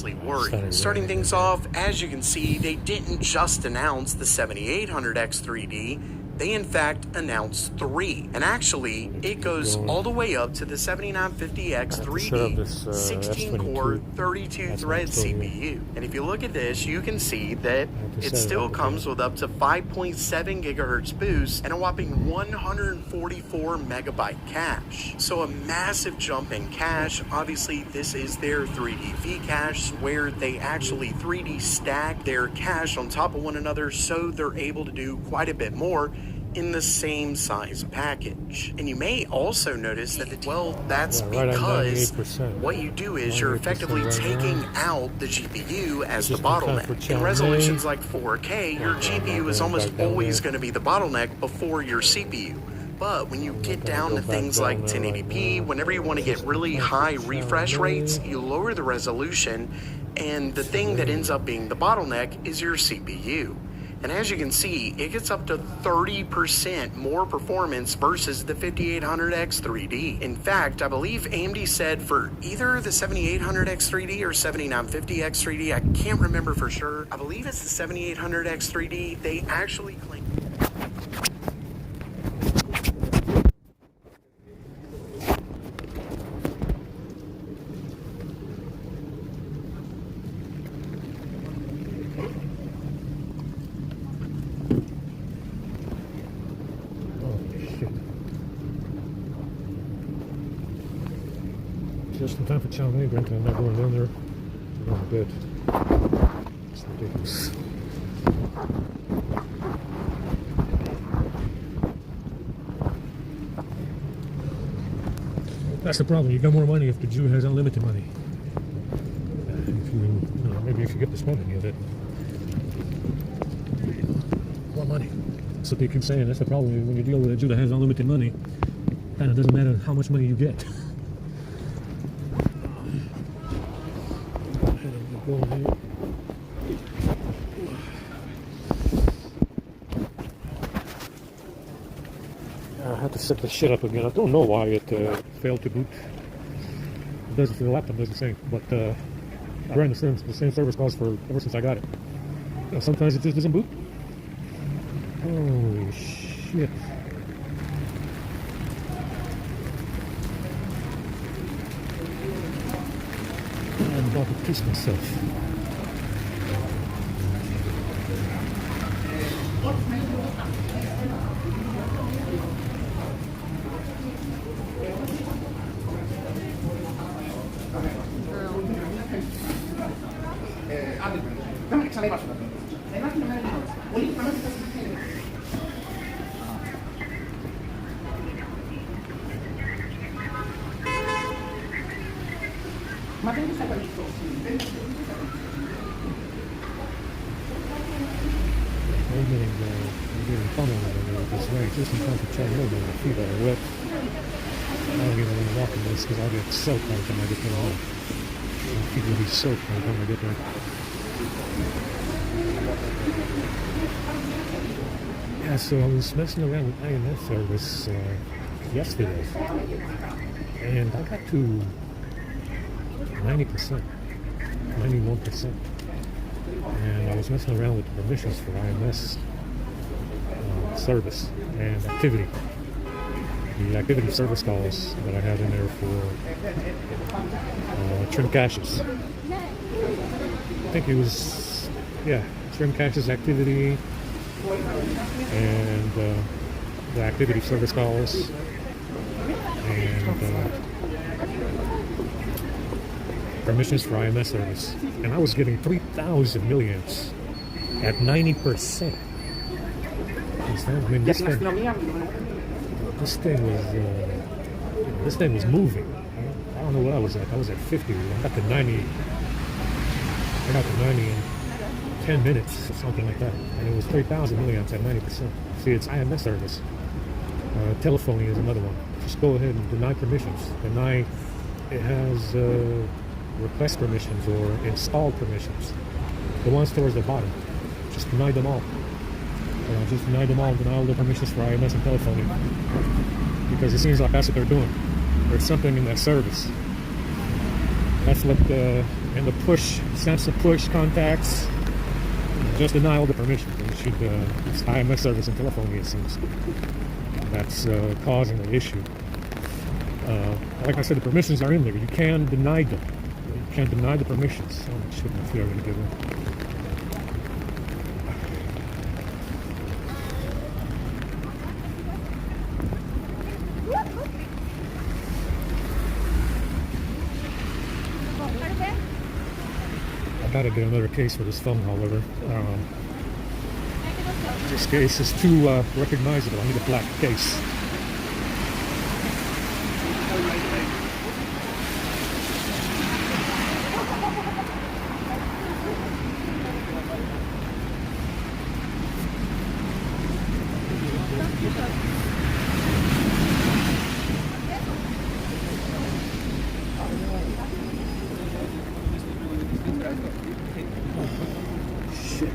seriously worried. Starting things off, as you can see, they didn't just announce the 7800X 3D, they in fact announced 3, and actually it goes all the way up to the 7950X 3D 16-core 32-thread CPU. And if you look at this, you can see that it still comes with up to 5.7 gigahertz boost and a whopping 144 megabyte cache. So a massive jump in cache. Obviously this is their 3D V-cache, where they actually 3D stack their cache on top of one another, so they're able to do quite a bit more in the same size package. And you may also notice that that's because what you do is you're effectively taking out the GPU as the bottleneck. In resolutions like 4K, your GPU is almost always going to be the bottleneck before your CPU. But when you get down to things like 1080p, whenever you want to get really high refresh rates, you lower the resolution, and the thing that ends up being the bottleneck is your CPU. And as you can see, it gets up to 30% more performance versus the 5800X 3D. In fact, I believe AMD said for either the 7800X 3D or 7950X 3D, I can't remember for sure. I believe it's the 7800X 3D. They actually claim... Just in time for chow mein, Brent, I'm not going down there. I'm going to bed. It's ridiculous. That's the problem. You got more money if the Jew has unlimited money. If maybe if you get the spending of it. More money. That's what they keep saying. That's the problem when you deal with a Jew that has unlimited money. Kind of doesn't matter how much money you get. I had to set the shit up again. I don't know why it failed to boot. It does, the laptop does the same, but I ran the same service calls for ever since I got it. Sometimes it just doesn't boot. Holy shit. I'm about to piss myself. I'm getting funneled over this way just in time to try to move. My feet are wet. I don't even want to walk in this because I'll get soaked by the time I get home. My feet will be soaked by the time I get there. Yeah, so I was messing around with IMS service yesterday, and I got to 90%, 91%. And I was messing around with the permissions for IMS service and activity. The activity service calls that I had in there for trim caches. I think it was, yeah, trim caches activity and the activity service calls and permissions for IMS service. And I was getting 3,000 milliamps at 90%. I mean, this thing was moving. I don't know what I was at. I was at 50. I got to 90. I got to 90 in 10 minutes or something like that. And it was 3,000 milliamps at 90%. See, it's IMS service. Telephony is another one. Just go ahead and deny permissions. Deny. It has request permissions or install permissions. The ones towards the bottom. Just deny them all. Just deny them all. Deny all the permissions for IMS and telephony. Because it seems like that's what they're doing. There's something in that service. That's what and the push, sense of push contacts. Just deny all the permissions. It should, it's IMS service and telephony, it seems. That's causing the issue. Like I said, the permissions are in there. You can deny them. You can't deny the permissions. Oh, shit, my feet are really good. I gotta get another case for this phone, however. This case is too recognizable. I need a black case. Shit.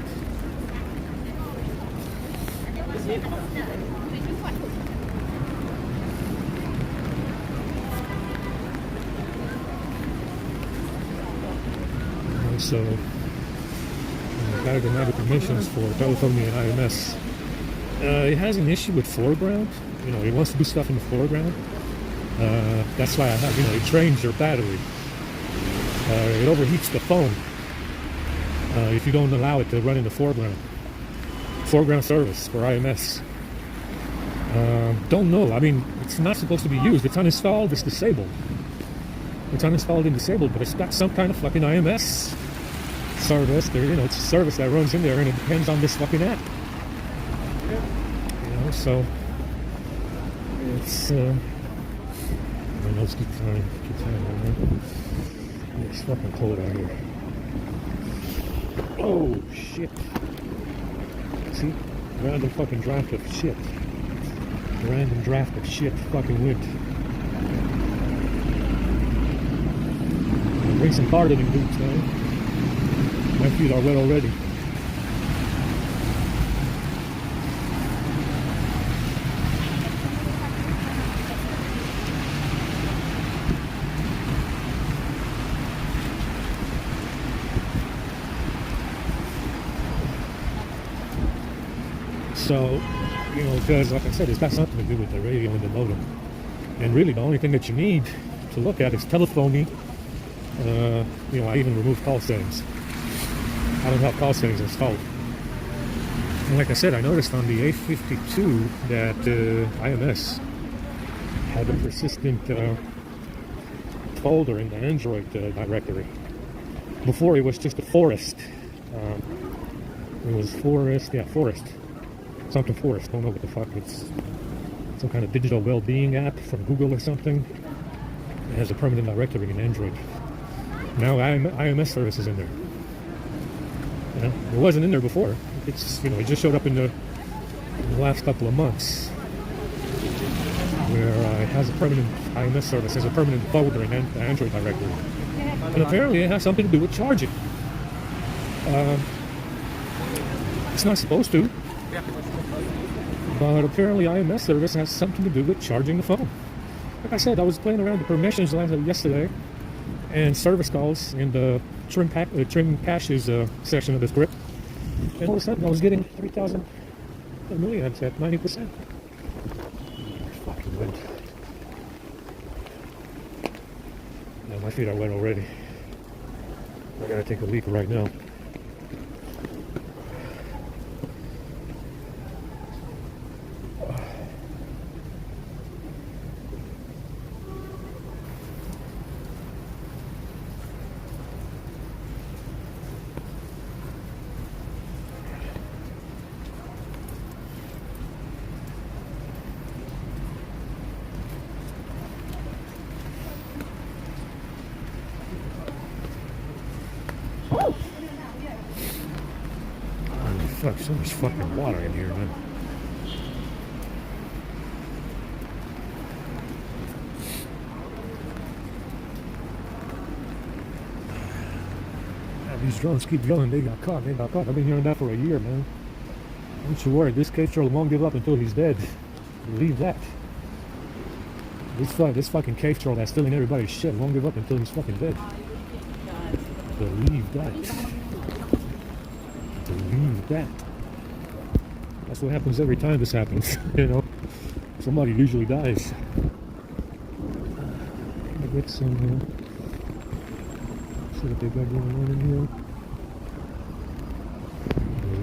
So, gotta deny the permissions for telephony and IMS. It has an issue with foreground. You know, it wants to do stuff in the foreground. That's why I have, you know, it drains your battery. It overheats the phone if you don't allow it to run in the foreground. Foreground service for IMS. Don't know. I mean, it's not supposed to be used. It's uninstalled. It's disabled. It's uninstalled and disabled, but it's got some kind of fucking IMS service. There, you know, it's a service that runs in there, and it depends on this fucking app. You know, so it's. My nose keeps turning. It's fucking cold out here. Oh shit! See, random fucking draft of shit. Random draft of shit. Fucking wind. Bring some gardening boots, man. My feet are wet already. So, you know, because like I said, it's got something to do with the radio and the modem. And really the only thing that you need to look at is telephony. You know, I even removed call settings. I don't have call settings installed. And like I said, I noticed on the A52 that IMS had a persistent folder in the Android directory. Before it was just a forest. It was forest, yeah, forest. Something forest, don't know what the fuck. It's some kind of digital well-being app from Google or something. It has a permanent directory in Android. Now IMS service is in there. Yeah, it wasn't in there before. It's, you know, it just showed up in the last couple of months, where it has a permanent IMS service, has a permanent folder in the Android directory, and apparently it has something to do with charging. It's not supposed to, but apparently IMS service has something to do with charging the phone. Like I said, I was playing around with permissions yesterday and service calls in the trim caches section of the script, and all of a sudden I was getting 3,000 milliamps at 90%. Fucking wind. Now my feet are wet already. I gotta take a leak right now. Fuck, so much fucking water in here, man. These drones keep yelling, they got caught. I've been hearing that for a year, man. Don't you worry, this cave troll won't give up until he's dead. Believe that. This fucking cave troll that's stealing everybody's shit won't give up until he's fucking dead. Believe that. Believe that. That's what happens every time this happens, you know. Somebody usually dies. I get some, see what they got going on in here.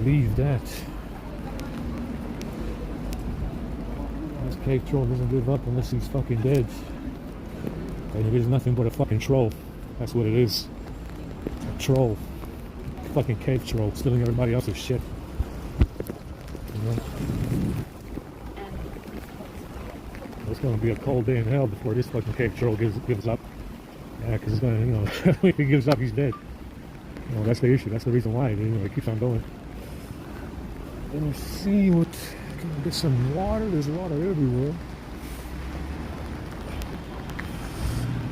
Believe that. This cave troll doesn't give up unless he's fucking dead. And it is nothing but a fucking troll. That's what it is. A troll. Fucking cave troll stealing everybody else's shit. You know? It's gonna be a cold day in hell before this fucking cave troll gives up. Yeah, because it's gonna, you know, if he gives up, he's dead. You know, that's the issue. That's the reason why, you know, it keeps on going. Let me see what. Can I get some water? There's water everywhere.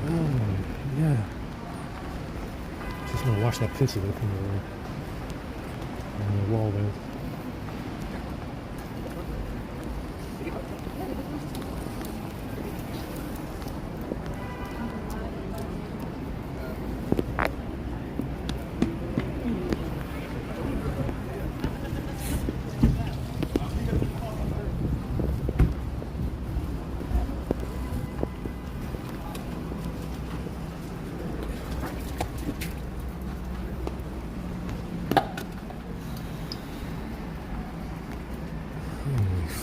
Oh, yeah. Just gonna wash that piss away from the wall there.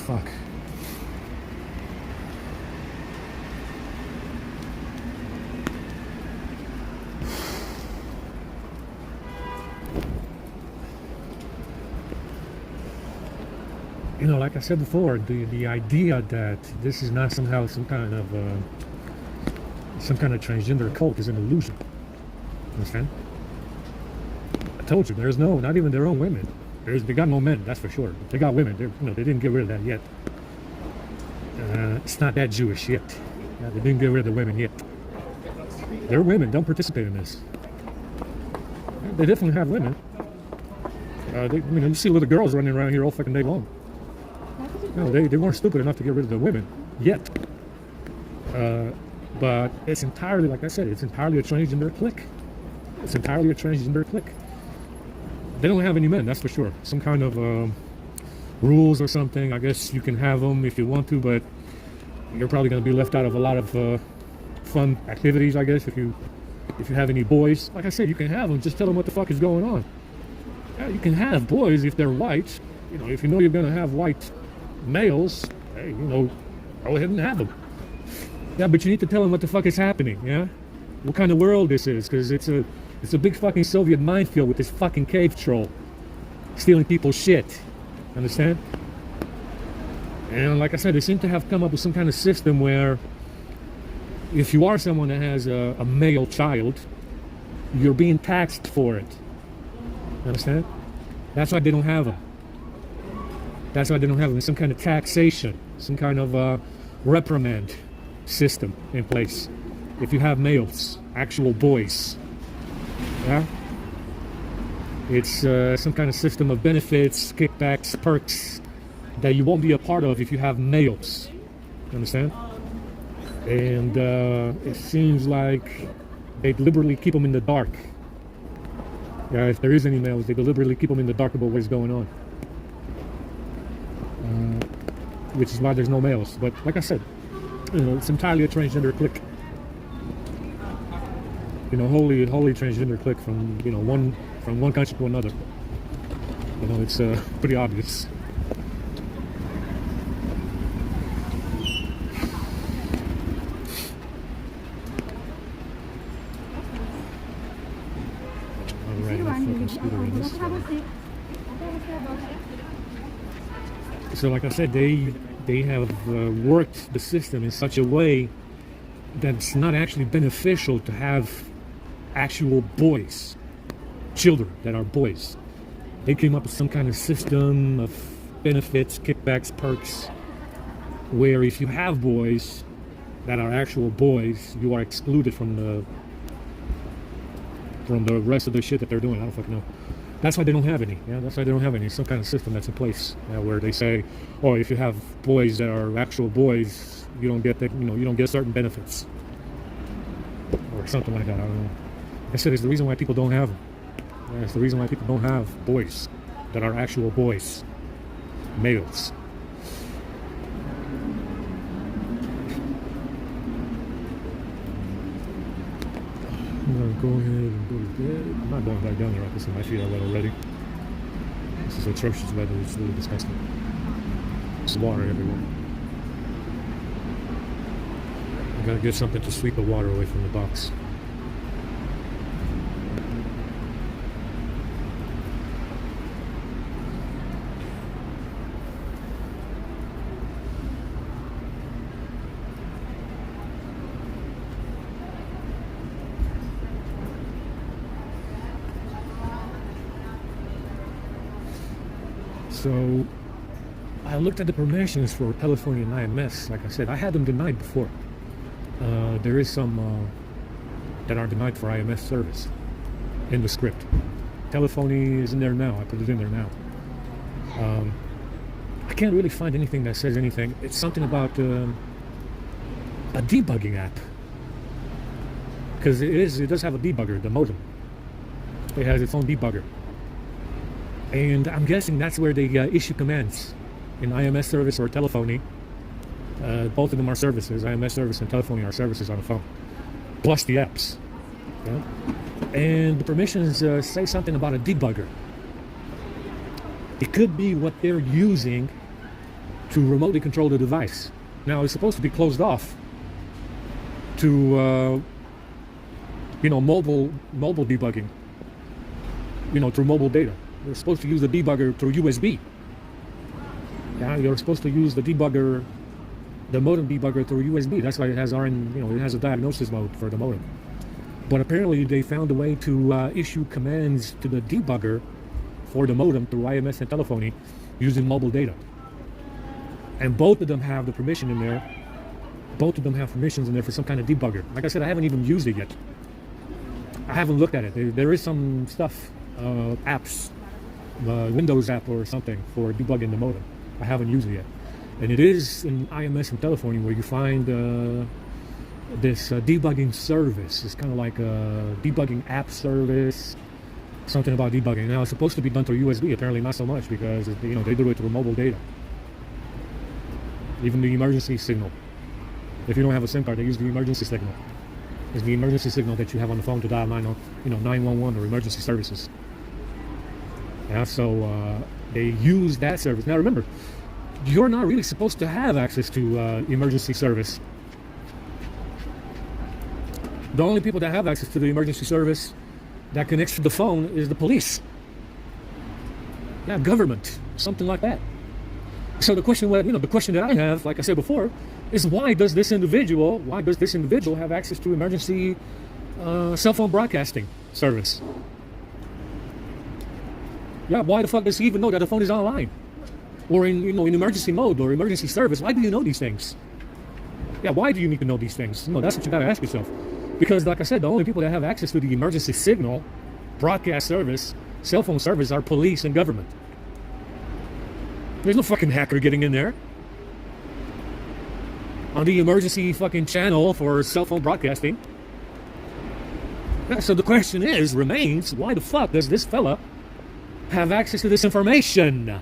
Fuck. You know, like I said before, the idea that this is not somehow some kind of transgender cult is an illusion. Understand? I told you, there's not even their own women. They got no men, that's for sure. They got women. They didn't get rid of that yet. It's not that Jewish yet. Yeah, they didn't get rid of the women yet. Their women don't participate in this. They definitely have women. You see little girls running around here all fucking day long. No, they weren't stupid enough to get rid of the women yet. But it's entirely, like I said, it's entirely a transgender clique. It's entirely a transgender clique. They don't have any men, that's for sure. Some kind of rules or something. I guess you can have them if you want to, but you're probably going to be left out of a lot of fun activities, I guess, if you have any boys. Like I said, you can have them. Just tell them what the fuck is going on. Yeah, you can have boys if they're white. You know, if you know you're going to have white males, hey, you know, go ahead and have them. Yeah, but you need to tell them what the fuck is happening, yeah? What kind of world this is, because it's a big fucking Soviet minefield with this fucking cave troll stealing people's shit. Understand? And like I said, they seem to have come up with some kind of system where if you are someone that has a male child, you're being taxed for it. Understand? That's why they don't have them. That's why they don't have them. Some kind of taxation, some kind of reprimand system in place. If you have males, actual boys. Yeah? It's some kind of system of benefits, kickbacks, perks that you won't be a part of if you have males. You understand? And it seems like they deliberately keep them in the dark. Yeah, if there is any males, they deliberately keep them in the dark about what's going on. Which is why there's no males. But like I said, you know, it's entirely a transgender clique. You know, holy transgender clique from, you know, one country to another. You know, it's pretty obvious. So like I said, they have worked the system in such a way that it's not actually beneficial to have actual boys, children that are boys. They came up with some kind of system of benefits, kickbacks, perks, where if you have boys that are actual boys, you are excluded from the rest of the shit that they're doing. I don't fucking know. That's why they don't have any. Yeah, that's why they don't have any. Some kind of system that's in place where they say, oh, if you have boys that are actual boys, you don't get that. You know, you don't get certain benefits or something like that. I don't know. I said it's the reason why people don't have them. It's the reason why people don't have boys that are actual boys, males. I'm gonna go ahead and go to bed. I'm not going back down there. I can see my feet are wet already. This is atrocious weather. It's really disgusting. There's water everywhere. I gotta get something to sweep the water away from the box. So I looked at the permissions for telephony and IMS. Like I said, I had them denied before. There is some that are denied for IMS service in the script. Telephony is in there now. I put it in there now. I can't really find anything that says anything. It's something about a debugging app. Because it does have a debugger, the modem. It has its own debugger. And I'm guessing that's where they issue commands in IMS service or telephony. Both of them are services. IMS service and telephony are services on the phone, plus the apps. Yeah? And the permissions say something about a debugger. It could be what they're using to remotely control the device. Now, it's supposed to be closed off to, mobile debugging, through mobile data. You're supposed to use the debugger through USB. Yeah, you're supposed to use the debugger, the modem debugger through USB. That's why it has it has a diagnosis mode for the modem. But apparently they found a way to issue commands to the debugger for the modem through IMS and telephony using mobile data. And both of them have the permission in there. Both of them have permissions in there for some kind of debugger. Like I said, I haven't even used it yet. I haven't looked at it. There is some stuff, apps, Windows app or something for debugging the modem. I haven't used it yet. And it is in IMS and telephony where you find this debugging service. It's kind of like a debugging app service, something about debugging. Now it's supposed to be done through USB, apparently not so much, because they do it through mobile data. Even the emergency signal. If you don't have a SIM card, they use the emergency signal. It's the emergency signal that you have on the phone to dial 911 or emergency services. Yeah, so they use that service. Now remember, you're not really supposed to have access to emergency service. The only people that have access to the emergency service that connects to the phone is the police. Yeah, government, something like that. So the question, the question that I have, like I said before, is why does this individual have access to emergency cell phone broadcasting service? Yeah, why the fuck does he even know that the phone is online? Or in emergency mode or emergency service? Why do you know these things? Yeah, why do you need to know these things? That's what you gotta ask yourself. Because like I said, the only people that have access to the emergency signal, broadcast service, cell phone service are police and government. There's no fucking hacker getting in there on the emergency fucking channel for cell phone broadcasting. Yeah, so the question remains, why the fuck does this fella have access to this information?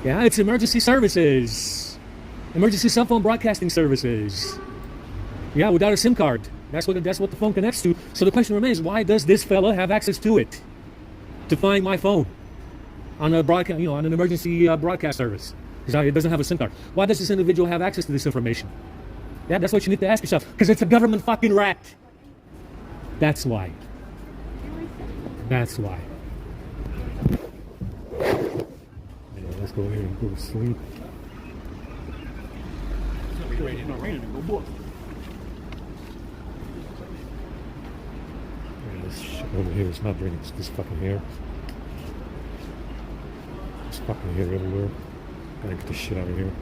Yeah, it's emergency services. Emergency cell phone broadcasting services. Yeah, without a SIM card. That's what the phone connects to. So the question remains, why does this fella have access to it? To find my phone on a broadcast, on an emergency broadcast service. Because it doesn't have a SIM card. Why does this individual have access to this information? Yeah, that's what you need to ask yourself. Because it's a government fucking rat. That's why. That's why. Yeah, let's go here and go to sleep. It's not raining, go book. This shit over here is not raining. It's this fucking hair. There's fucking hair everywhere. Gotta get this shit out of here.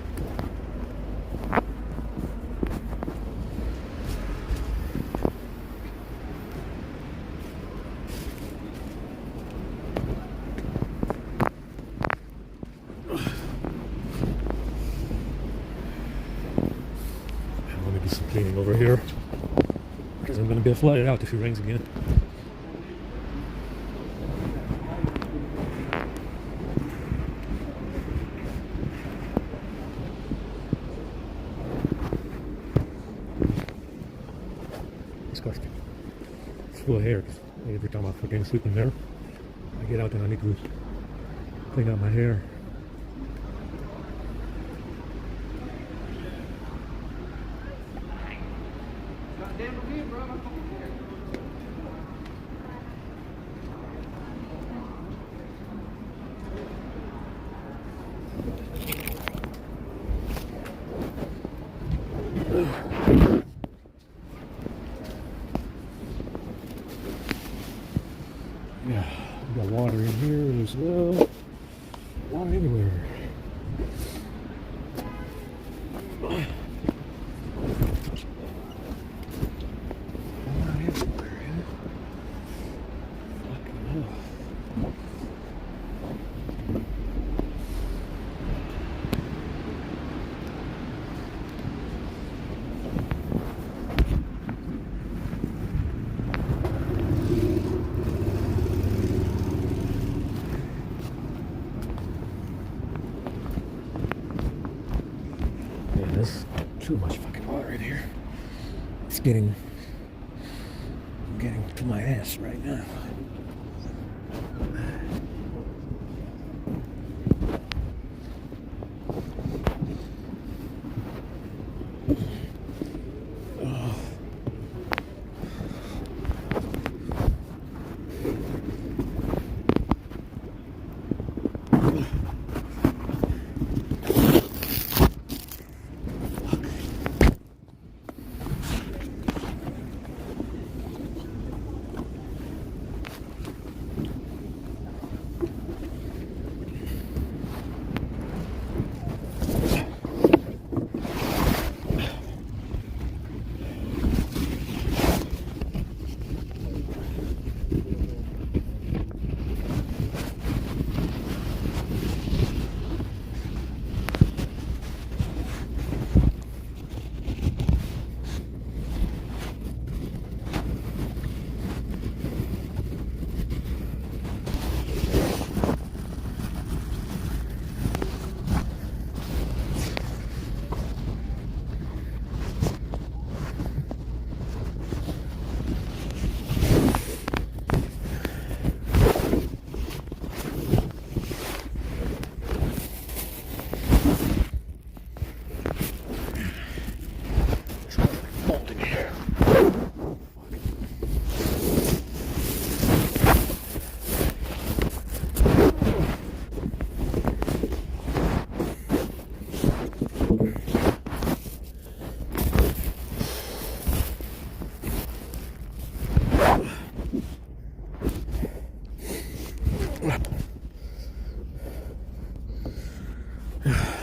Let me do some cleaning over here. Because I'm going to be flooded out if it rains again. Disgusting. It's full of hair. Every time I fucking sleep in there, I get out and I need to clean out my hair. Yeah, we got water in here as well. Water everywhere. Water everywhere, yeah. Fucking hell. There's too much fucking water in here. It's getting to my ass right now.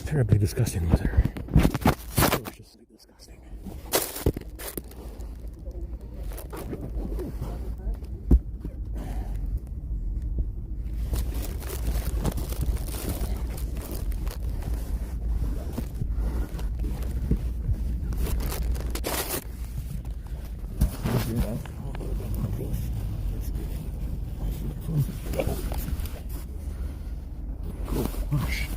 Terribly disgusting weather. Deliciously disgusting. Cool. Gosh.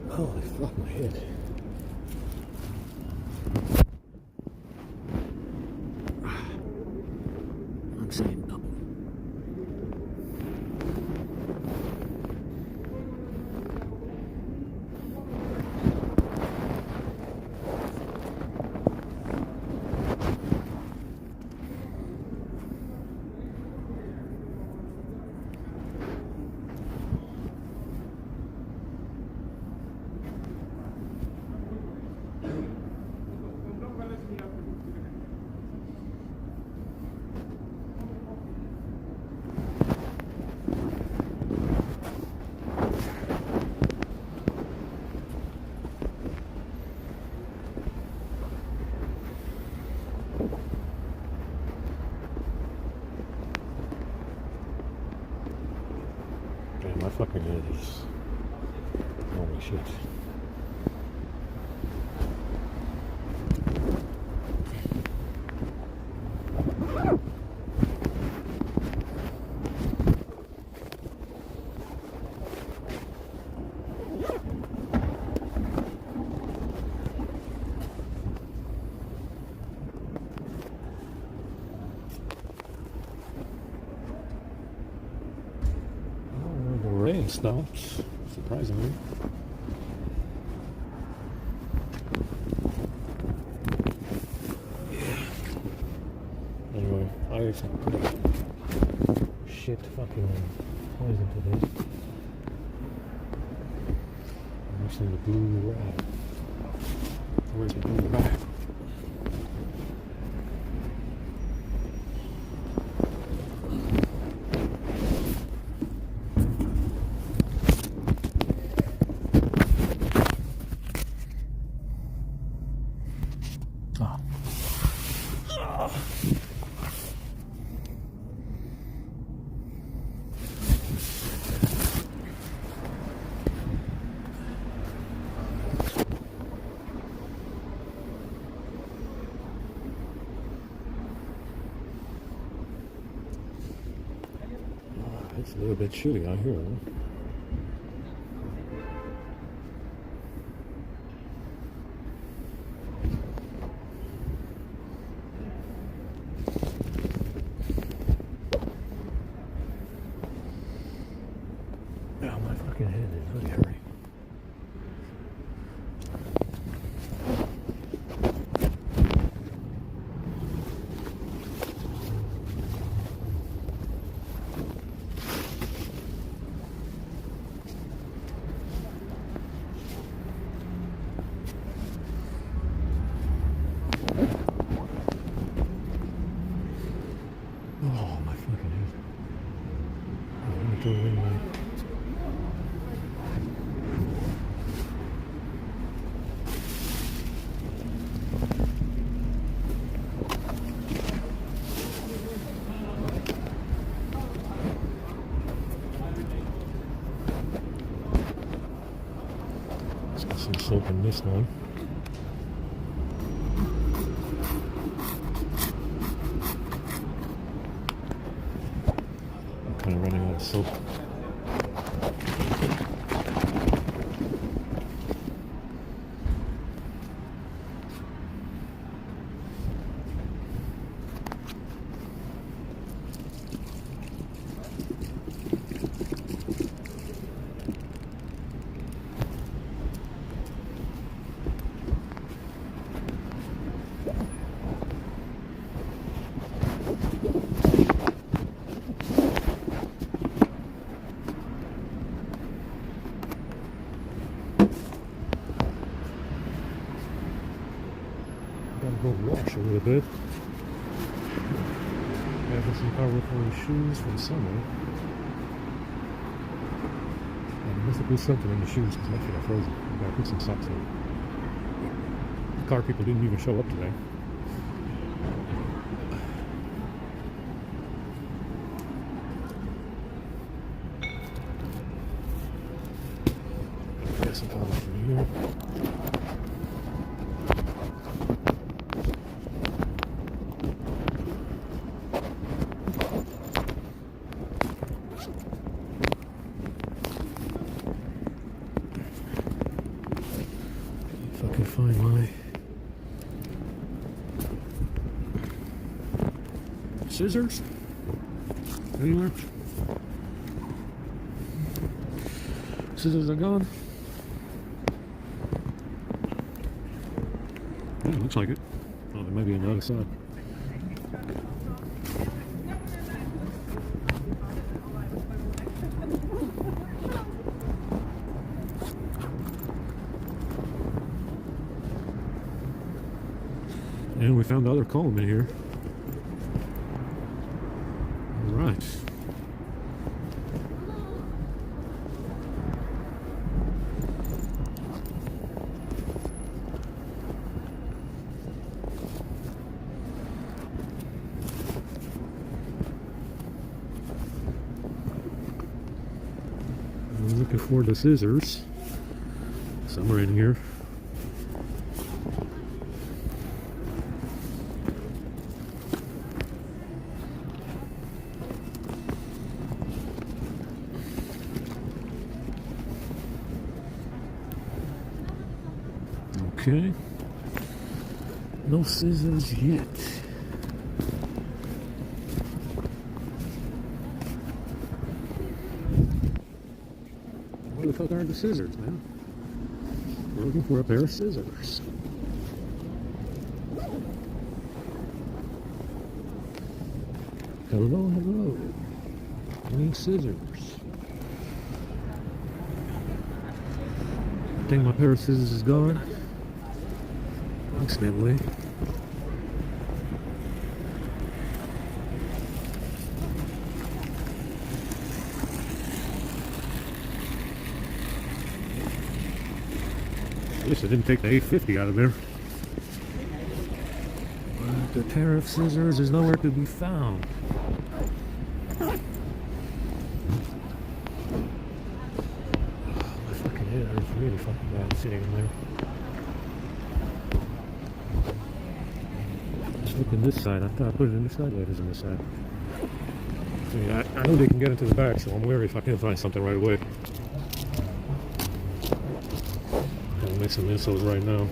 Holy fuck, my head. I'm saying double. Shit. Oh, the rain stopped, surprisingly. Anyway, I ate some pretty shit fucking poison today. I'm actually the blue rat. Where's the blue rat? It's a little bit shitty out here, huh? Oh, my fucking head is really hurting. Oh, my fucking head. I'm gonna go in my... Let's get some soap in this one. I'm kind of running out of soap. Gotta go wash a little bit. Having some powerful shoes from somewhere. I must have put something in the shoes because my feet are frozen. I gotta put some socks in. The car people didn't even show up today. Got some powder from here. If I can find my scissors anywhere. Scissors are gone. Yeah, looks like it. Oh, they might be on the other side. And we found the other comb in here. All right. I'm looking for the scissors. Somewhere in here. Okay. No scissors yet. Where the fuck are the scissors, man? We're looking for a pair of scissors. Hello, hello. I need scissors. I think my pair of scissors is gone. Accidentally. At least I didn't take the 850 out of there. But the pair of scissors is nowhere to be found. Oh, my fucking head hurts really fucking bad sitting in there. Just look in this side. I thought I put it in this side. Wait, it's in this side. Yeah, I know they can get into the back, so I'm wary if I can find something right away. I'll make some insoles right now.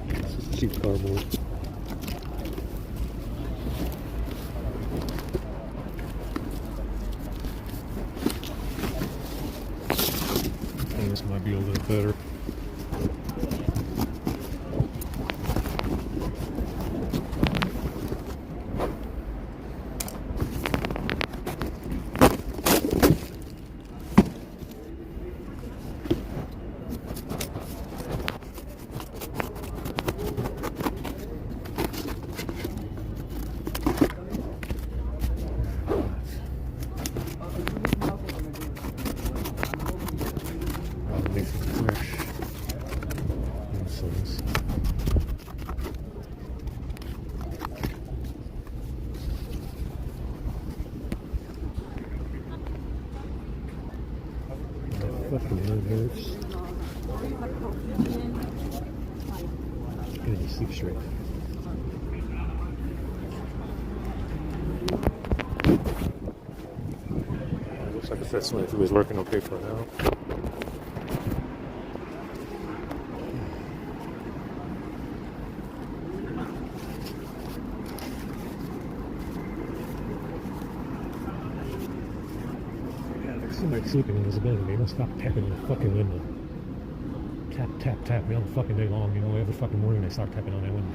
This is cheap cardboard. And this might be a little better. Fucking head hurts. Good to sleep straight. Looks like the first one was working okay for now. Somebody sleeping in this building, they don't stop tapping the fucking window. Tap, tap, tap, all the fucking day long, you know, every fucking morning they start tapping on that window.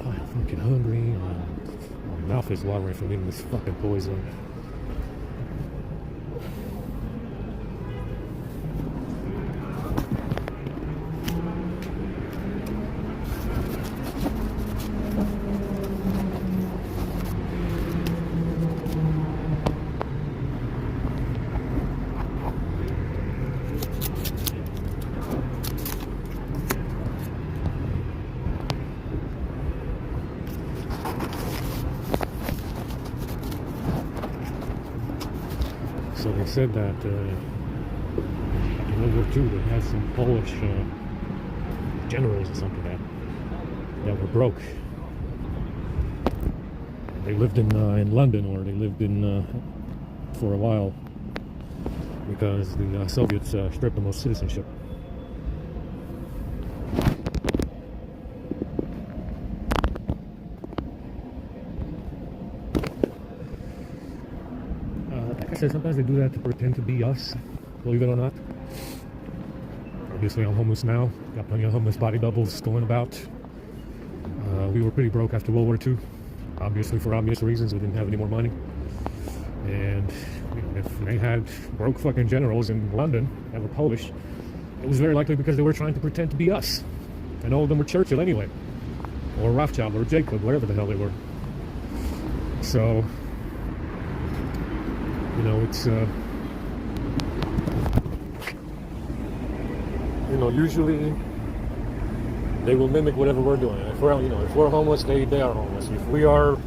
I'm fucking hungry. My mouth is watering from eating this fucking poison. So they said that in World War II they had some Polish generals or something that were broke. They lived in London, or they lived in for a while because the Soviets stripped them of citizenship. Like I said, sometimes they do that to pretend to be us, believe it or not. Obviously, I'm homeless now. Got plenty of homeless body doubles going about. We were pretty broke after World War II. Obviously, for obvious reasons, we didn't have any more money. And you know, if they had broke fucking generals in London that were Polish, it was very likely because they were trying to pretend to be us. And all of them were Churchill anyway. or Rothschild or Jacob, whatever the hell they were. So, you know, it's you know, usually they will mimic whatever we're doing. If we're homeless, they are homeless. If we are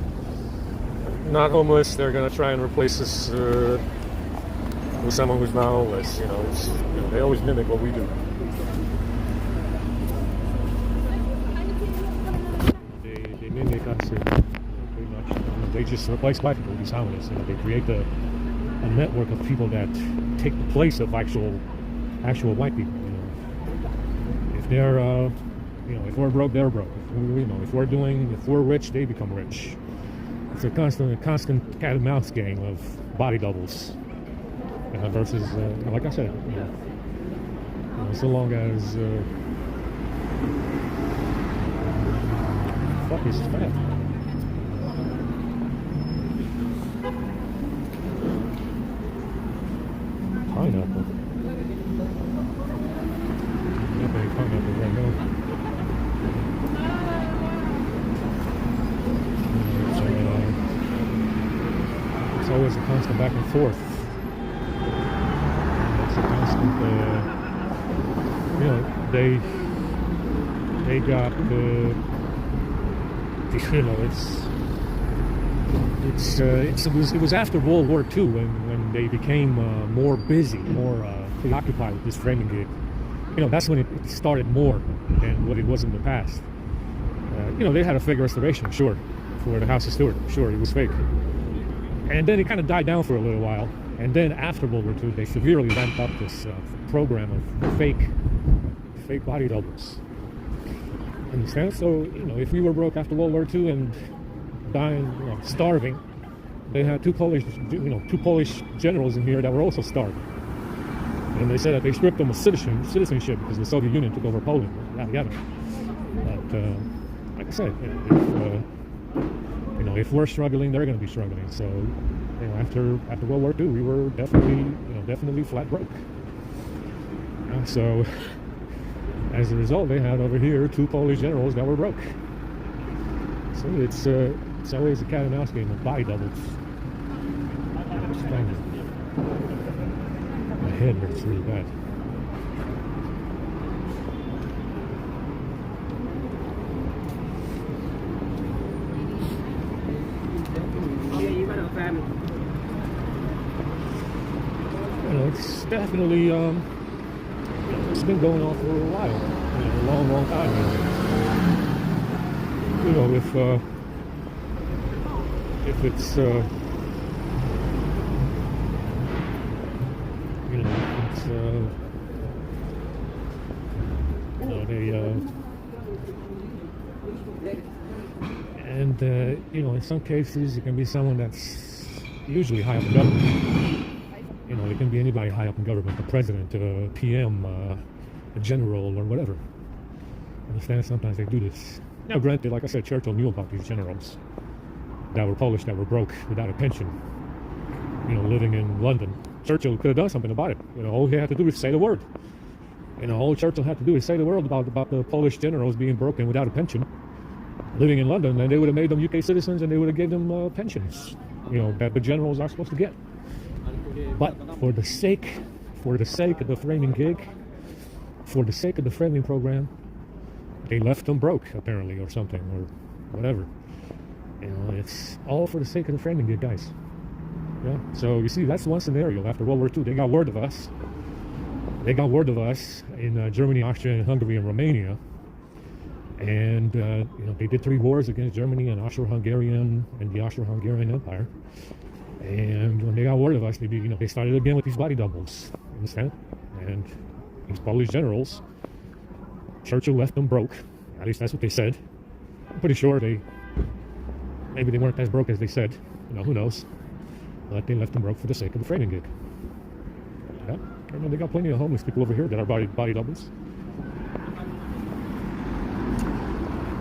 not homeless, they're gonna try and replace us with someone who's not homeless. You know, they always mimic what we do. They mimic us pretty much. They just replace white people with these homeless. You know, they create a network of people that take the place of actual white people. You know, if they're you know, if we're broke, they're broke. If we're rich, they become rich. It's a constant cat and mouse game of body doubles versus, like I said, so long as fuck is fat. Pineapple. Definitely pineapple right now. It's always a constant back and forth. It's a constant, you know, they got, you know, it was after World War II when they became more busy, more preoccupied with this framing gig. You know, that's when it started more than what it was in the past. You know, they had a fake restoration, sure, for the House of Stewart. Sure, it was fake. And then it kind of died down for a little while. And then after World War II, they severely ramped up this program of fake body doubles. Understand? So, you know, if we were broke after World War II and dying, you know, starving, they had two Polish generals in here that were also starving. And they said that they stripped them of citizenship because the Soviet Union took over Poland. Yada yada. But like I said, if we're struggling, they're going to be struggling. So, you know, after World War II, we were definitely flat broke. So, as a result, they had over here two Polish generals that were broke. So it's always a cat and mouse game of body doubles. My head hurts really bad. You know, it's definitely it's been going on for a while, you know, a long time. You know, if it's you know, it's you know, they and you know, in some cases it can be someone that's usually high up in government. You know, it can be anybody high up in government, the president, a PM, a general, or whatever. Understand? Sometimes they do this. Now, granted, like I said, Churchill knew about these generals that were Polish, that were broke, without a pension, you know, living in London. Churchill could have done something about it. You know, all he had to do is say the word. You know, all Churchill had to do is say the word about the Polish generals being broken without a pension, living in London, and they would have made them UK citizens, and they would have given them pensions, you know, that the generals are supposed to get. But for the sake of the framing gig, for the sake of the framing program, they left them broke, apparently, or something, or whatever. You know, it's all for the sake of the framing gig, guys. Yeah. So you see, that's one scenario. After World War II, they got word of us. They got word of us in Germany, Austria, Hungary, and Romania. And you know, they did 3 wars against Germany and the Austro-Hungarian Empire. And when they got word of us, they started again with these body doubles. Understand? And these Polish generals, Churchill left them broke. At least that's what they said. I'm pretty sure maybe they weren't as broke as they said. You know, who knows? But they left them broke for the sake of the framing gig. Yeah. I mean, they got plenty of homeless people over here that are body doubles.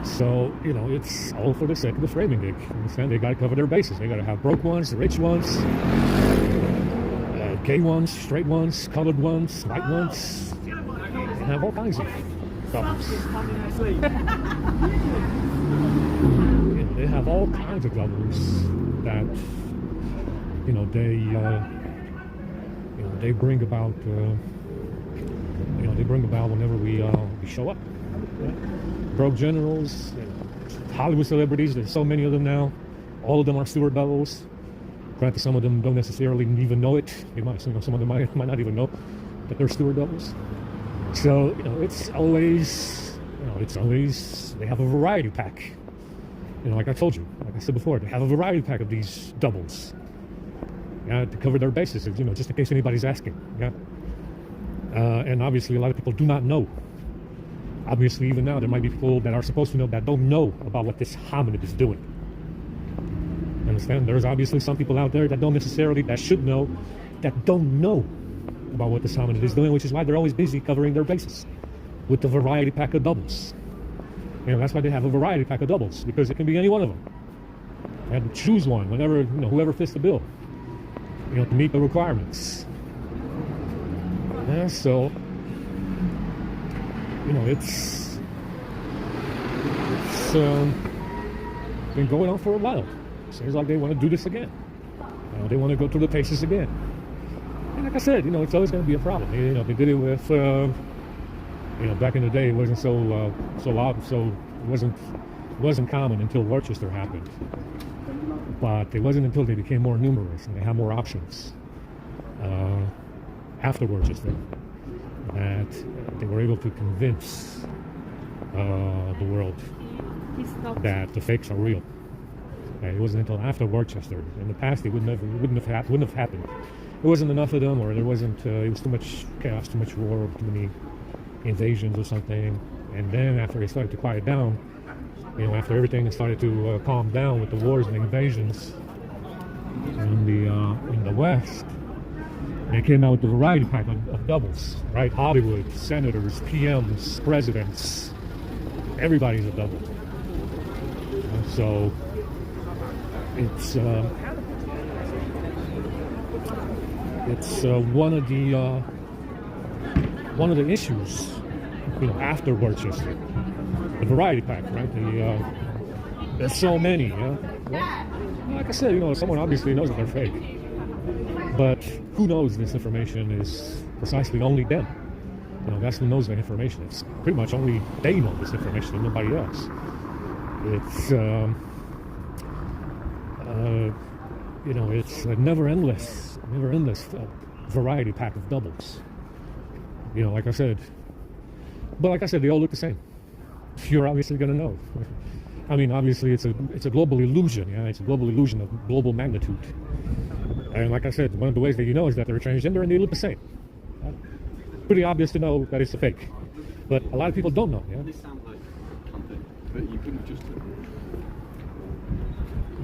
So, you know, it's all for the sake of the framing gig. Understand? They got to cover their bases. They got to have broke ones, rich ones, gay ones, straight ones, colored ones, white ones. They have all kinds of problems. all kinds of doubles that they bring about. They bring about whenever we show up. Yeah. Broke generals, Hollywood celebrities. There's so many of them now. All of them are steward doubles. Granted, some of them don't necessarily even know it. They might, some of them might not even know that they're steward doubles. So it's always they have a variety pack. Like I told you, like I said before, they have a variety pack of these doubles. Yeah, to cover their bases, just in case anybody's asking. Yeah. And obviously, a lot of people do not know. Obviously, even now, there might be people that are supposed to know that don't know about what this hominid is doing. Understand? There's obviously some people out there that should know, that don't know about what this hominid is doing, which is why they're always busy covering their bases with the variety pack of doubles. That's why they have a variety pack of doubles, because it can be any one of them. And choose one whenever, whoever fits the bill, to meet the requirements. Yeah, so, it's been going on for a while. Seems like they want to do this again. They want to go through the paces again. And like I said, it's always going to be a problem. They did it with, back in the day, it wasn't so it wasn't common until Rochester happened. But it wasn't until they became more numerous and they had more options after Rochester that they were able to convince the world that the fakes are real. It wasn't until after Rochester. In the past, it wouldn't have happened. There wasn't enough of them, or there wasn't. It was too much chaos, too much war, too many invasions or something. And then after they started to quiet down, after everything started to calm down with the wars and invasions in the West, they came out with a variety pack of doubles, right? Hollywood, senators, PMs, presidents, everybody's a double. So it's one of the issues, after Rochester. The variety pack, right? There's so many, yeah? Like I said, someone obviously knows that they're fake. But who knows this information is precisely only them? That's who knows the information. It's pretty much only they know this information and nobody else. It's, it's a never endless variety pack of doubles. Like I said. But like I said, they all look the same. You're obviously going to know. I mean, obviously, it's a global illusion. Yeah, it's a global illusion of global magnitude. And like I said, one of the ways that you know is that they're transgender and they look the same. Pretty obvious to know that it's a fake. But a lot of people don't know. Yeah. This sounds like something that you couldn't just.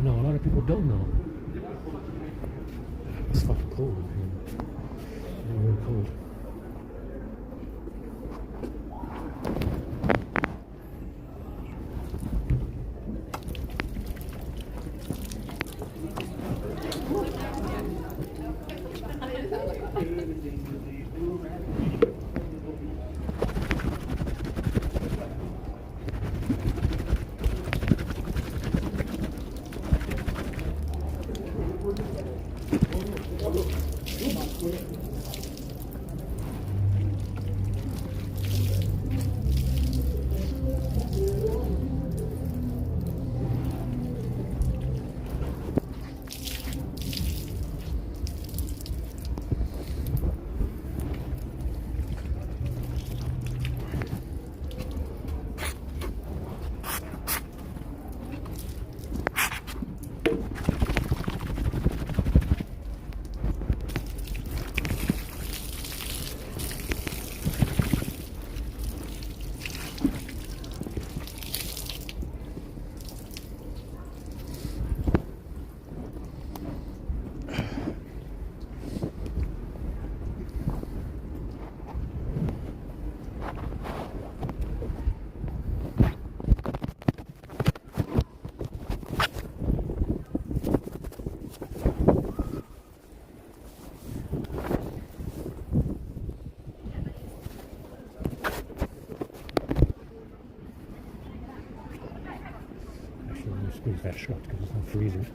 No, a lot of people don't know. It's fucking cold. Man. It's really cold. me squeeze that shut because it's not freezing.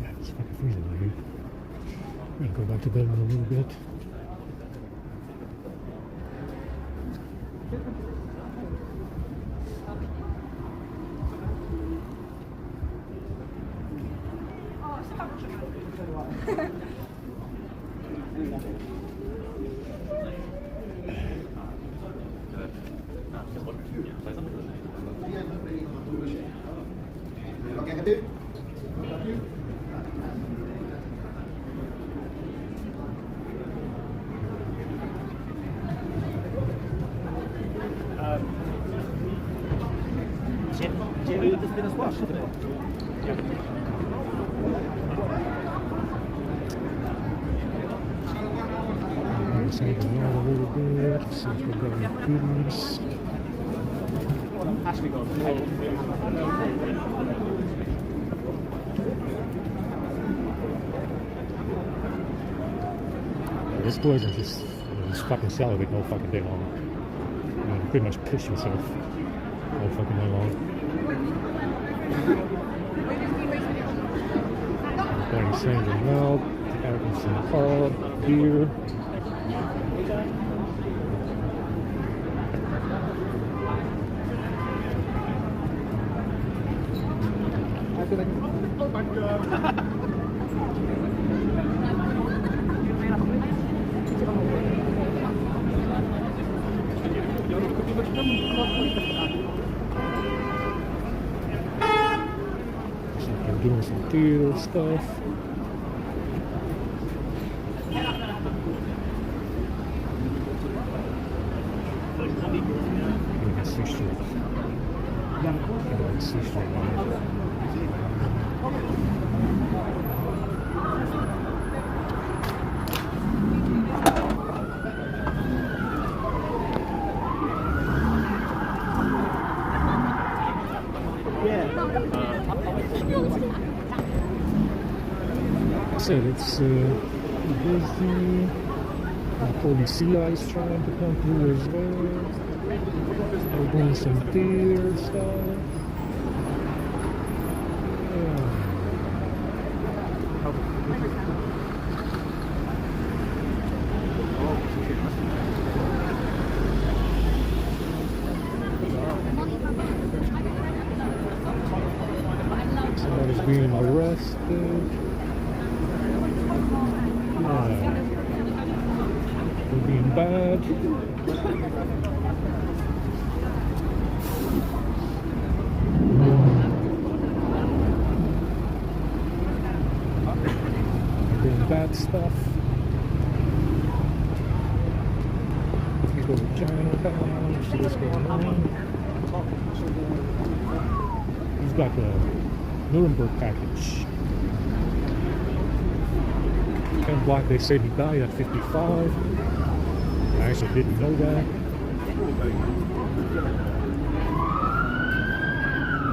Yeah, it's fucking freezing out here. I'm gonna go back to bed in a little bit. Save it out a little bit. See if we've got any goodies. This poison just fucking salivate no fucking day long. You pretty much piss yourself all fucking day long. Playing sand and milk, having some pub, beer. I'm doing some theater stuff. I said it's busy. Police CI's trying to come through as well. We're doing some theater stuff. Somebody's being arrested. They're being bad. Doing bad stuff. Let's go to Chinatown, see what's going on. He's got the Nuremberg package. Ken Block, they said he died at 55. I actually didn't know that.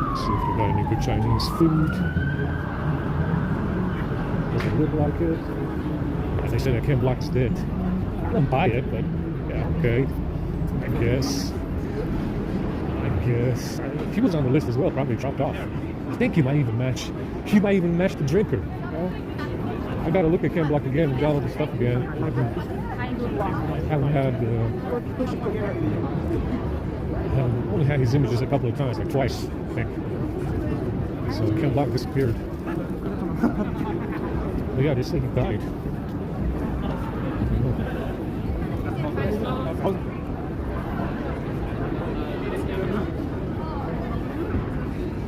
Let's see if they got any good Chinese food. Doesn't look like it. As I said, Ken Block's dead. I don't buy it, but yeah, okay. I guess. If he was on the list as well, probably dropped off. I think he might even match the drinker. You know? I gotta look at Ken Block again and download the stuff again. I haven't had only had his images a couple of times, like twice, I think. So Ken Block disappeared. But yeah, they say he died.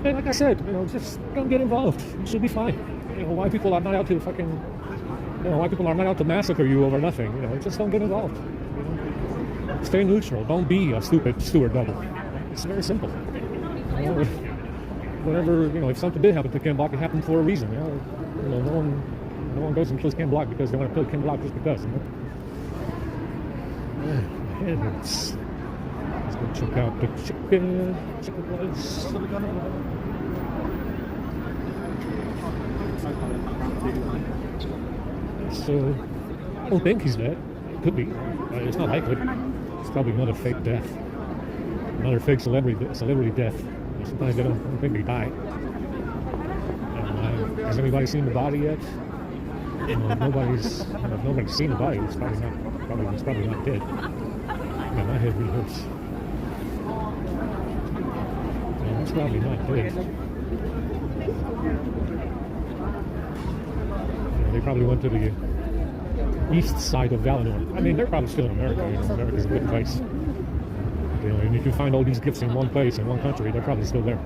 And like I said, just don't get involved. You should be fine. Why people are not out to fucking, why people are not out to massacre you over nothing. Just don't get involved. Stay neutral. Don't be a stupid Stuart double. It's very simple. Whatever, if something did happen to Ken Block, it happened for a reason. No one goes and kills Ken Block because they want to kill Ken Block just because, you know? My head hurts. Let's go check out the chicken place. So, I don't think he's dead. Could be. It's not likely. It's probably another fake death. Another fake celebrity death. Sometimes I don't think they die. Has anybody seen the body yet? Nobody's seen the body. It's probably not dead. Man, my head really hurts. Yeah, it's probably not dead. Yeah, they probably went to the east side of Valinor. I mean, they're probably still in America. You know, America's a good place. You know, and if you find all these gifts in one place, in one country, they're probably still there.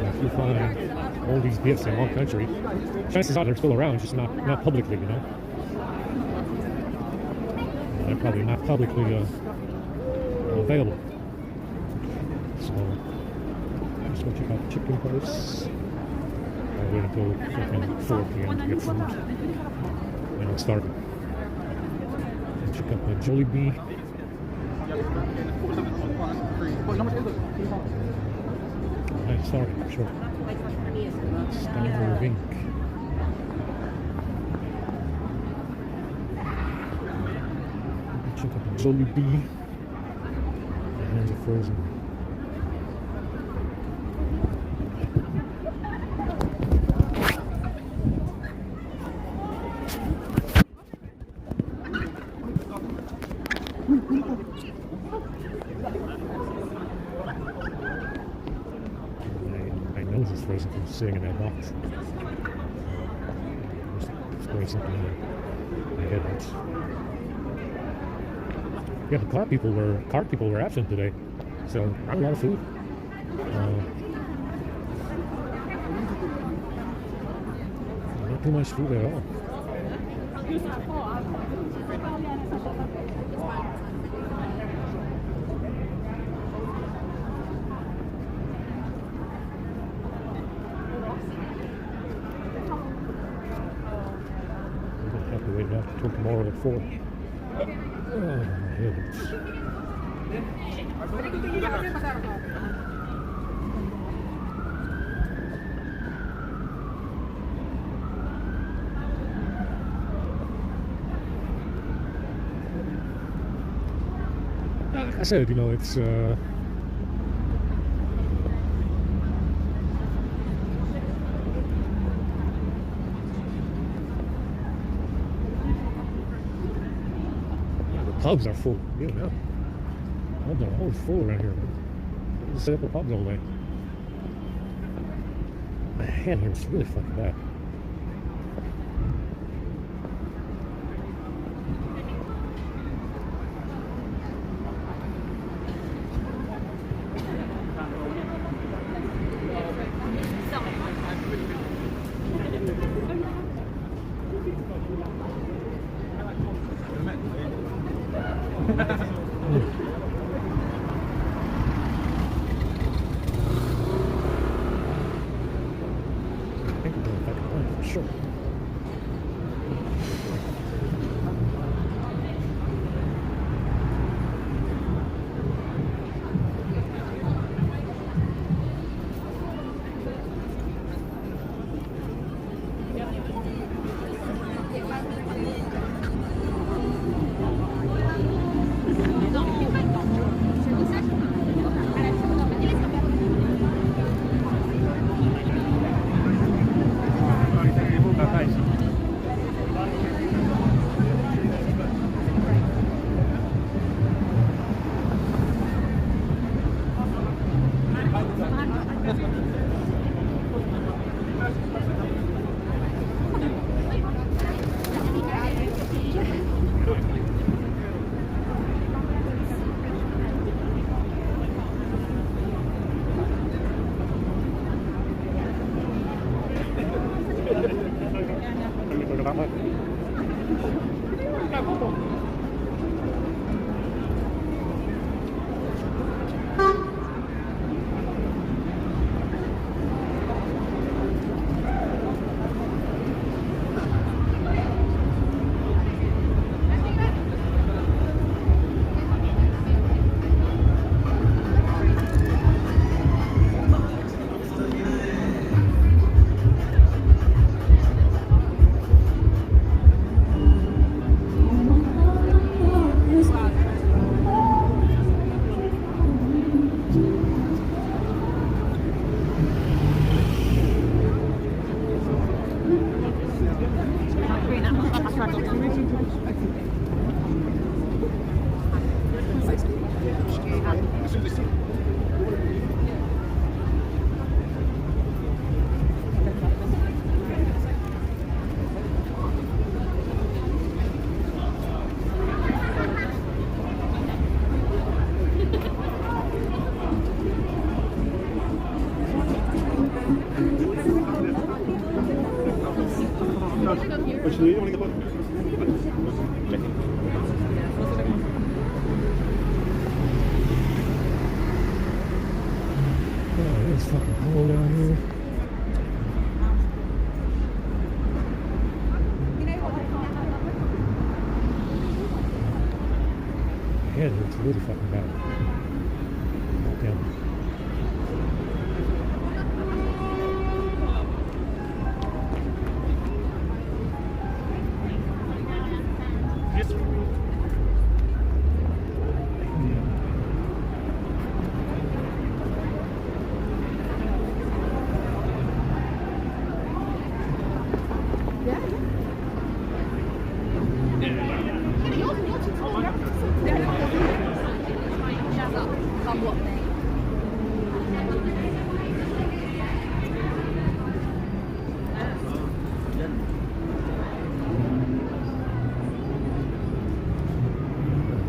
If you find all these gifts in one country, chances are they're still around, just not publicly, you know. They're probably not publicly available. So, let's go check out the chicken place. I'll wait until 4 p.m. to get food. And I'm starving. Check out the Jollibee. Alright, sorry, sure. Starving. Check out the Jollibee. My hands are frozen. My nose is frozen from sitting in that box. Just throwing something in my head hurts. Yeah, the cart people were absent today, so not a lot of food. Not too much food at all. We'll have to wait until tomorrow at 4. Oh, my heavens. Like I said, you know, it's pubs are full. Yeah, no. Pubs are always full around here. Just set up the pubs all day. My hand hurts really fucking bad. Sure. Actually, you want to get one? Oh, it's fucking cold out here. My head hurts really fucking bad. Damn.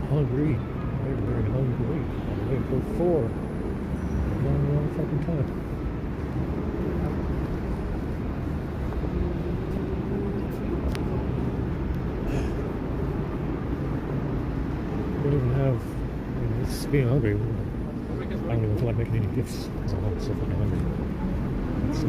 Hungry. Very, very hungry. I'm waiting for 4. Long fucking time. We don't even have, I mean, it's being hungry. I don't even feel like making any gifts because I'm so fucking hungry. It's,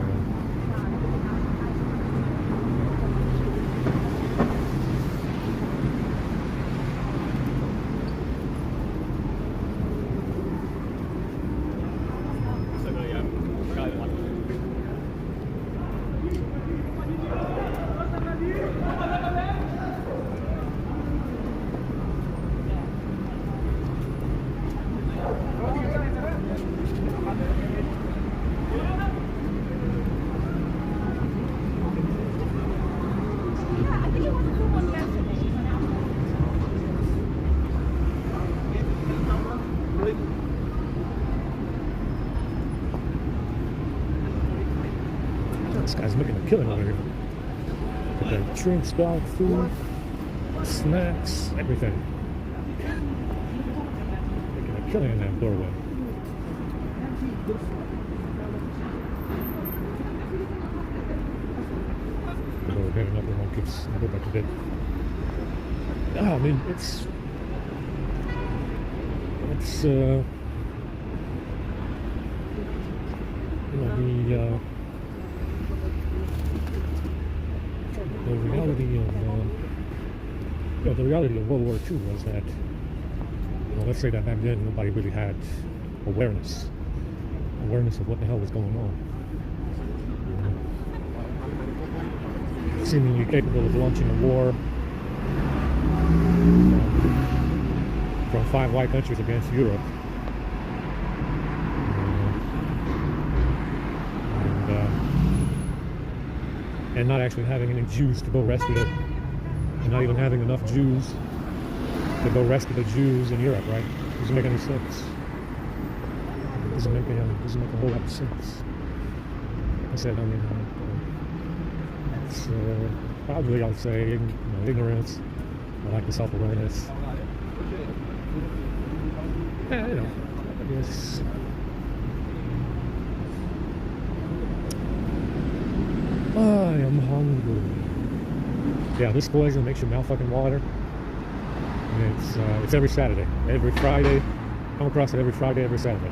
this guy's making a killing over here. With their drinks, dog food, snacks, everything. Making a killing in that doorway. We're getting up and one keeps I go back to bed. Yeah, I mean it's the reality of World War II was that, let's say that back then nobody really had awareness of what the hell was going on. Seemingly capable of launching a war from 5 white countries against Europe. And not actually having any Jews to go rescue them. And not even having enough Jews to go rescue the Jews in Europe, right? Doesn't make any sense. It doesn't make a whole lot of sense. Like I said, I mean, it's probably, I'll say, ignorance, or lack of self-awareness. Yeah, I guess. I am hungry. Yeah, this poison makes your mouth fucking water. And it's every Saturday, every Friday. Come across it every Friday, every Saturday.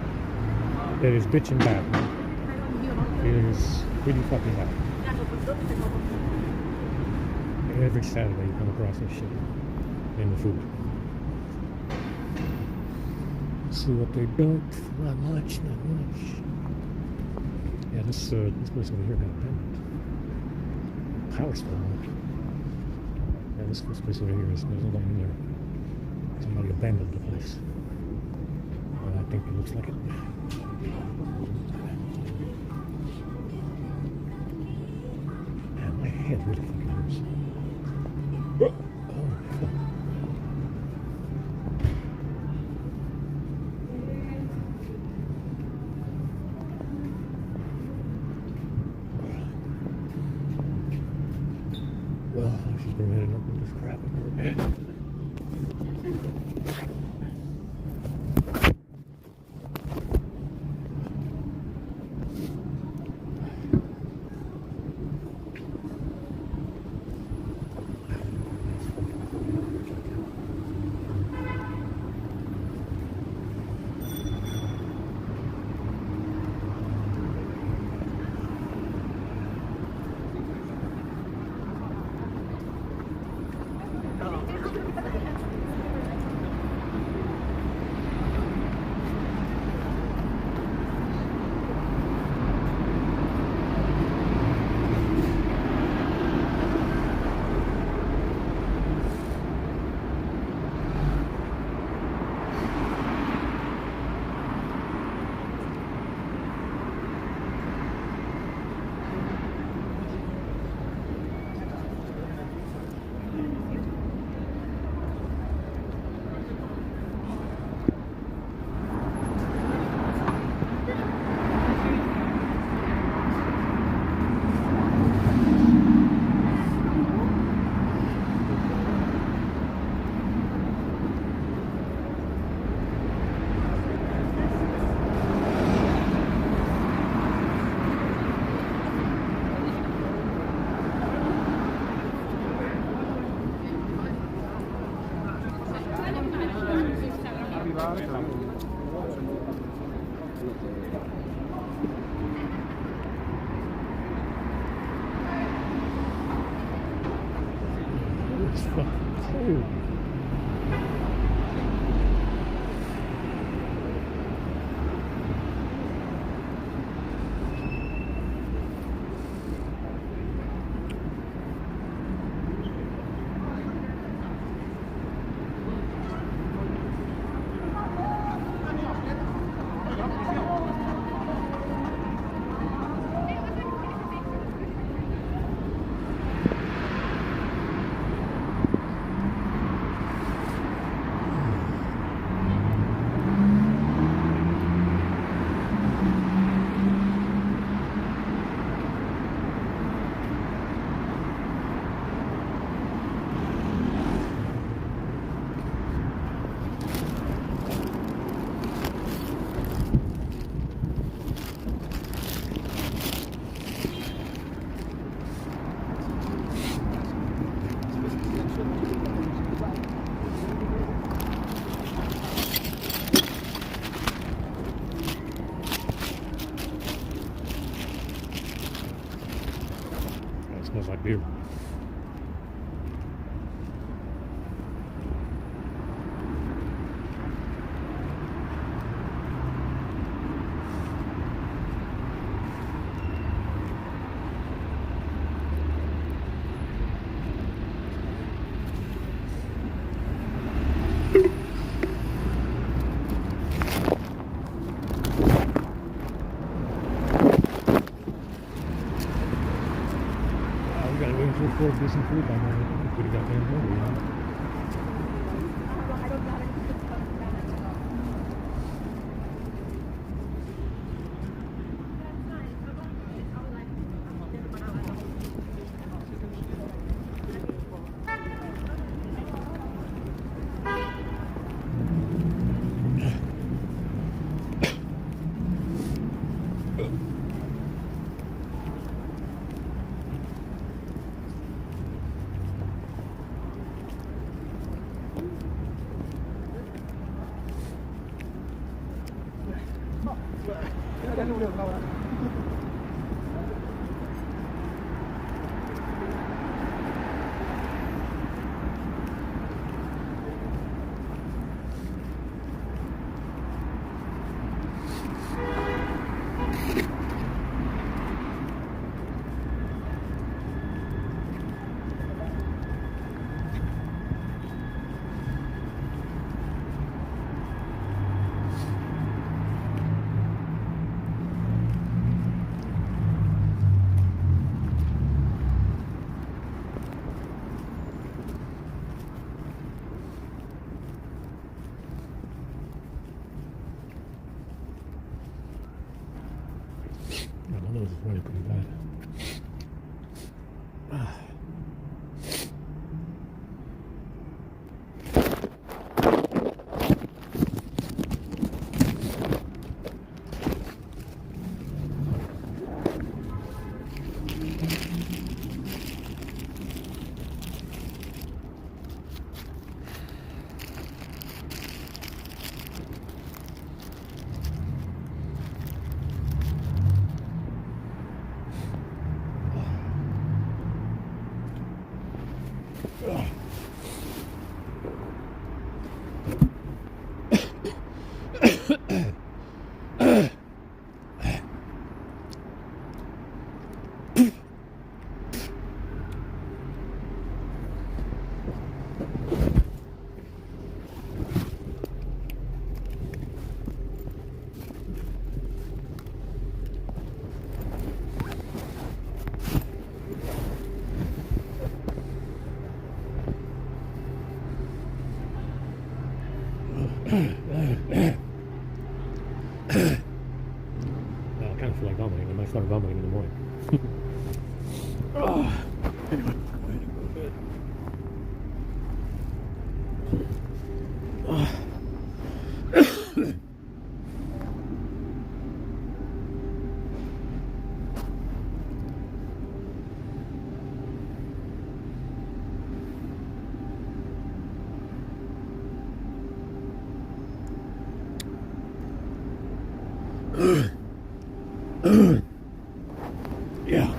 It is bitchin' bad. It is really fucking bad. Every Saturday you come across this shit in the food. See what they got? Not much, not much. Yeah, this place over here got abandoned. Power's still on. Yeah, this place over here there's nobody in there. Somebody abandoned the place. Well, I think it looks like it. Man, my head really fucking hurts. Oh, fuck. Well, she's been heading up with this crap in her head. It's fucking cold. It smells like beer. We gotta wait until 4 decent food by now. I think we got damn hungry, you know? Yeah, my nose is running pretty bad. I kind of feel like vomiting. I might start vomiting in the morning. Anyway, go ahead and go to bed. Yeah.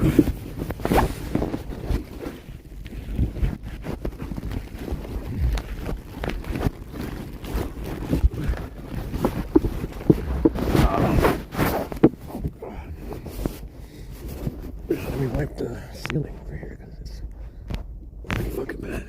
Let me wipe the ceiling over here because it's pretty fucking bad.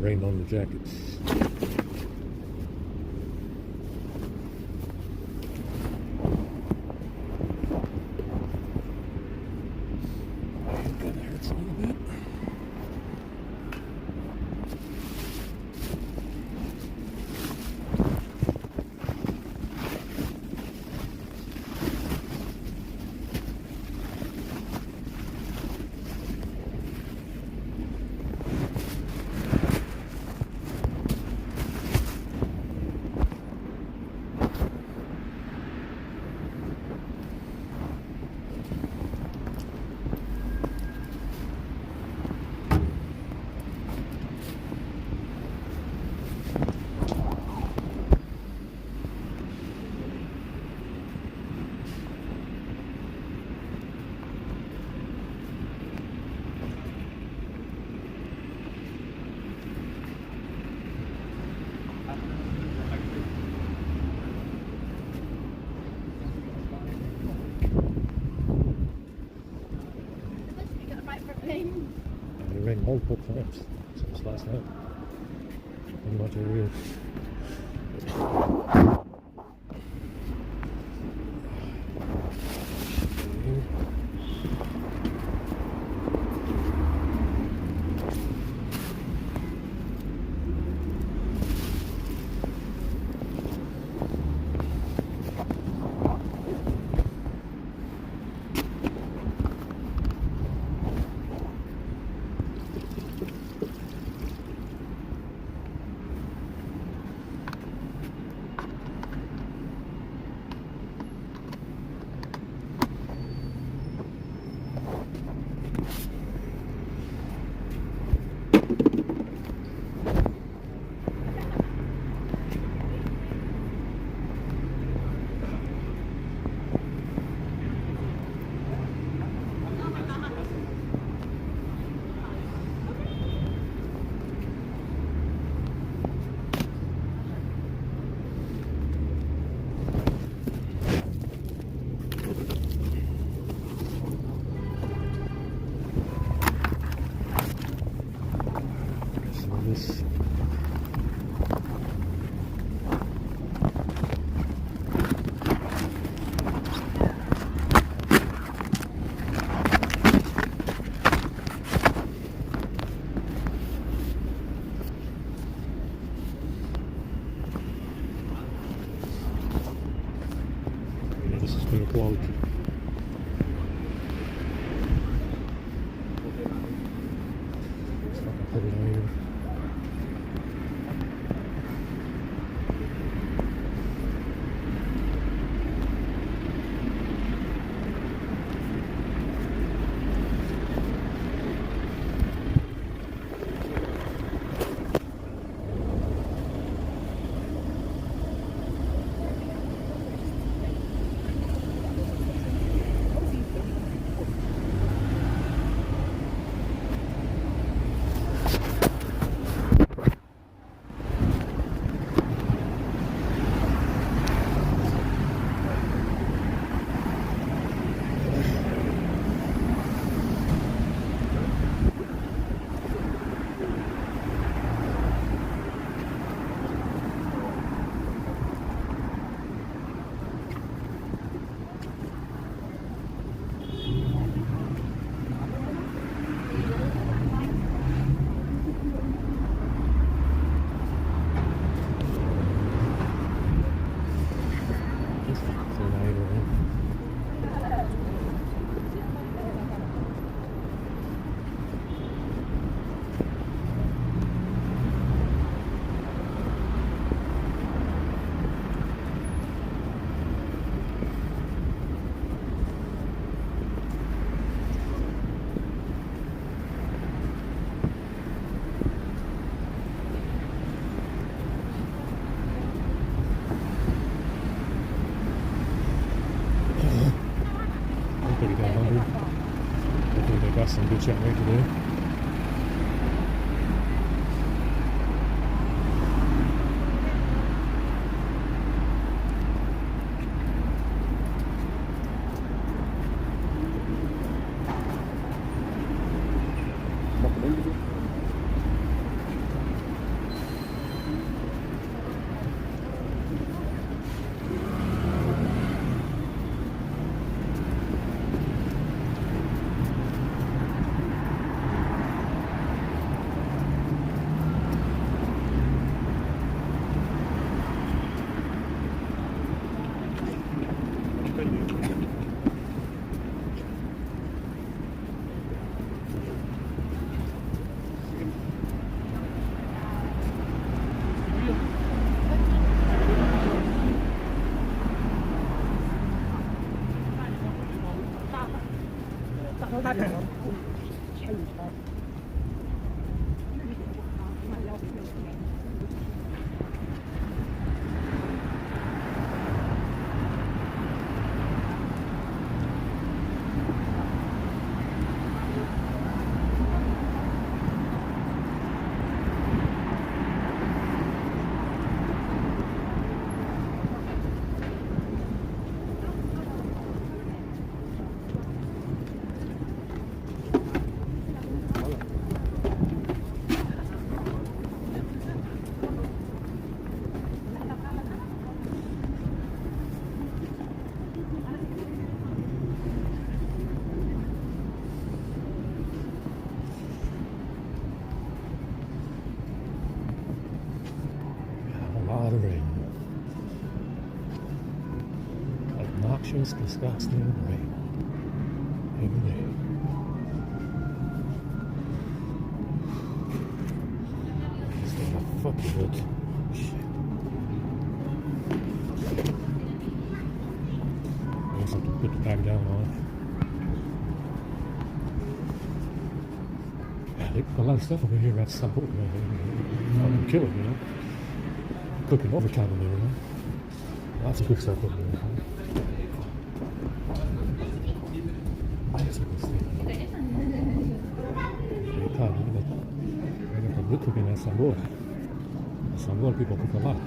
Rained on the jackets. That hurts a little bit. multiple clamps since last night. Pretty much weird. This is clear quality. So I can put it on here. Got some good shot right today. lot of rain. Obnoxious, disgusting rain. Every day. Just gonna fuck with it. Shit. I guess I have to put the back down on. Yeah, they put a lot of stuff over here at Sabo. I'm killing, you know. Cooking overtime over there, you know. Lots of good stuff over there. Lots of good stuff. I got the good cooking at Sabo. At Sabo, people cook a lot.